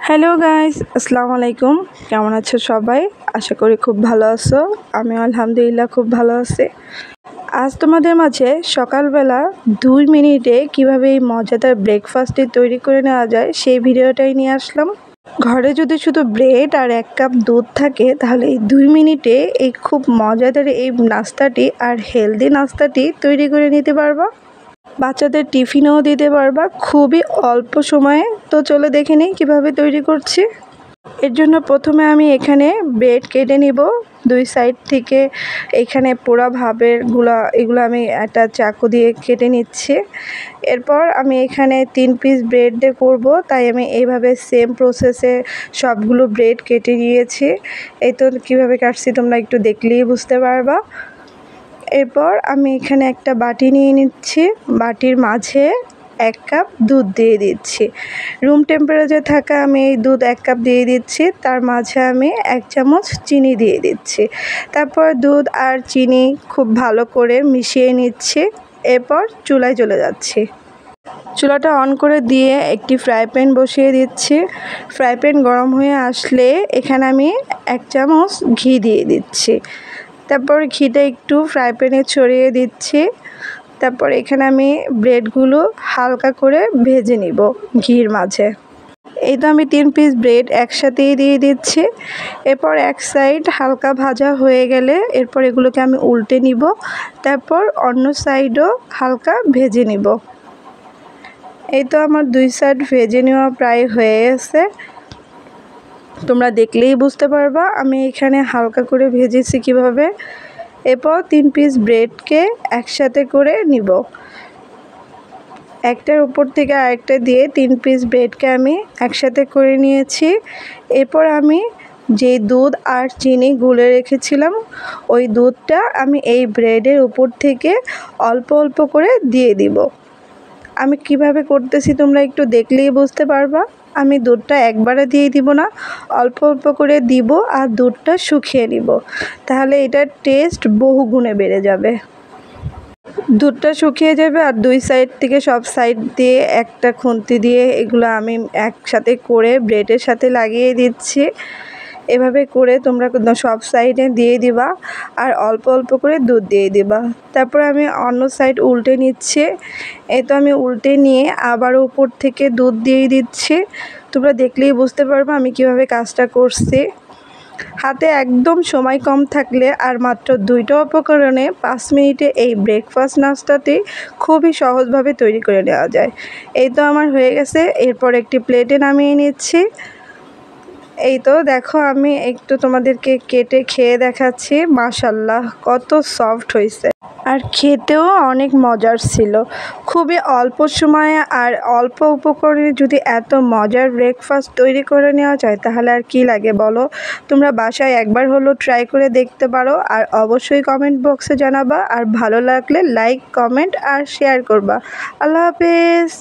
Hello guys, আসসালামু আলাইকুম। কেমন আছো সবাই? আশা করি খুব ভালো আছো। আমি আলহামদুলিল্লাহ খুব ভালো আছি। আজ তোমাদের মাঝে সকালবেলা 2 মিনিটে কিভাবে এই মজাদার ব্রেকফাস্টটি তৈরি করে নেওয়া যায় সেই ভিডিওটাই নিয়ে আসলাম। ঘরে যদি শুধু ব্রেড আর 1 কাপ দুধ থাকে তাহলে এই 2 মিনিটে এই খুব মজাদার এই নাস্তাটি আর হেলদি নাস্তাটি তৈরি করে নিতে পারবা। বাচ্চাদের টিফিনেও দিতে পারবা খুবই অল্প সময়ে। তো চলে দেখে নিই কীভাবে তৈরি করছি। এর জন্য প্রথমে আমি এখানে ব্রেড কেটে নিব 2 সাইড থেকে। এখানে পোড়া এগুলো আমি একটা চাকু দিয়ে কেটে নিচ্ছি। এরপর আমি এখানে 3 পিস ব্রেড দিয়ে করব, তাই আমি এইভাবে সেম প্রসেসে সবগুলো ব্রেড কেটে নিয়েছি। এই তো কীভাবে কাটছি তোমরা একটু দেখলেই বুঝতে পারবা। এরপর আমি এখানে একটা বাটি নিয়ে নিচ্ছি। বাটির মাঝে 1 কাপ দুধ দিয়ে দিচ্ছি। রুম টেম্পারেচারে থাকা আমি এই দুধ 1 কাপ দিয়ে দিচ্ছি। তার মাঝে আমি 1 চামচ চিনি দিয়ে দিচ্ছি। তারপর দুধ আর চিনি খুব ভালো করে মিশিয়ে নিচ্ছি। এরপর চুলায় চলে যাচ্ছি। চুলাটা অন করে দিয়ে একটি ফ্রাই প্যান বসিয়ে দিচ্ছি। ফ্রাই প্যান গরম হয়ে আসলে এখানে আমি 1 চামচ ঘি দিয়ে দিচ্ছি। তারপর ঘিটা একটু ফ্রাই প্যানে ছড়িয়ে দিচ্ছি। তারপর এখানে আমি ব্রেডগুলো হালকা করে ভেজে নিব ঘির মাঝে। এই তো আমি 3 পিস ব্রেড একসাথেই দিয়ে দিচ্ছি। এরপর এক সাইড হালকা ভাজা হয়ে গেলে এরপর এগুলোকে আমি উল্টে নিব। তারপর অন্য সাইডও হালকা ভেজে নিব। এই তো আমার 2 সাইড ভেজে নেওয়া প্রায় হয়ে গেছে। তোমরা দেখলেই বুঝতে পারবা আমি এখানে হালকা করে ভেজেছি কিভাবে। এরপর 3 পিস ব্রেডকে একসাথে করে নিব। একটার উপর থেকে আরেকটা দিয়ে 3 পিস ব্রেডকে আমি একসাথে করে নিয়েছি। এরপর আমি যে দুধ আর চিনি গুলে রেখেছিলাম ওই দুধটা আমি এই ব্রেডের উপর থেকে অল্প অল্প করে দিয়ে দিব। আমি কিভাবে করতেছি তোমরা একটু দেখলেই বুঝতে পারবা। আমি দুধটা একবারে দিয়ে দিব না, অল্প অল্প করে দিব আর দুধটা শুকিয়ে নিব। তাহলে এটার টেস্ট বহুগুণে বেড়ে যাবে। দুধটা শুকিয়ে যাবে আর 2 সাইড থেকে সব সাইড দিয়ে একটা খুন্তি দিয়ে এগুলো আমি একসাথে করে ব্রেডের সাথে লাগিয়ে দিচ্ছি। এভাবে করে তোমরা সব সাইডে দিয়ে দিবা আর অল্প অল্প করে দুধ দিয়ে দিবা। তারপর আমি অন্য সাইড উল্টে নিচ্ছি। এই তো আমি উল্টে নিয়ে আবার উপর থেকে দুধ দিয়ে দিচ্ছি। তোমরা দেখলেই বুঝতে পারবা আমি কিভাবে কাজটা করছি। হাতে একদম সময় কম থাকলে আর মাত্র 2টা উপকরণে 5 মিনিটে এই ব্রেকফাস্ট নাস্তাটি খুবই সহজভাবে তৈরি করে নেওয়া যায়। এই তো আমার হয়ে গেছে। এরপর একটি প্লেটে নামিয়ে নিচ্ছি। এই তো দেখো আমি একটু তোমাদেরকে কেটে খেয়ে দেখাচ্ছি। মাশাআল্লাহ কত সফট হয়েছে আর খেতেও অনেক মজার ছিল। খুবই অল্প সময়ে আর অল্প উপকরণে যদি এত মজার ব্রেকফাস্ট তৈরি করে নেওয়া যায় তাহলে আর কি লাগে বলো। তোমরা বাসায় একবার হলেও ট্রাই করে দেখতে পারো আর অবশ্যই কমেন্ট বক্সে জানাবা আর ভালো লাগলে লাইক, কমেন্ট আর শেয়ার করবা। আল্লাহ হাফেজ।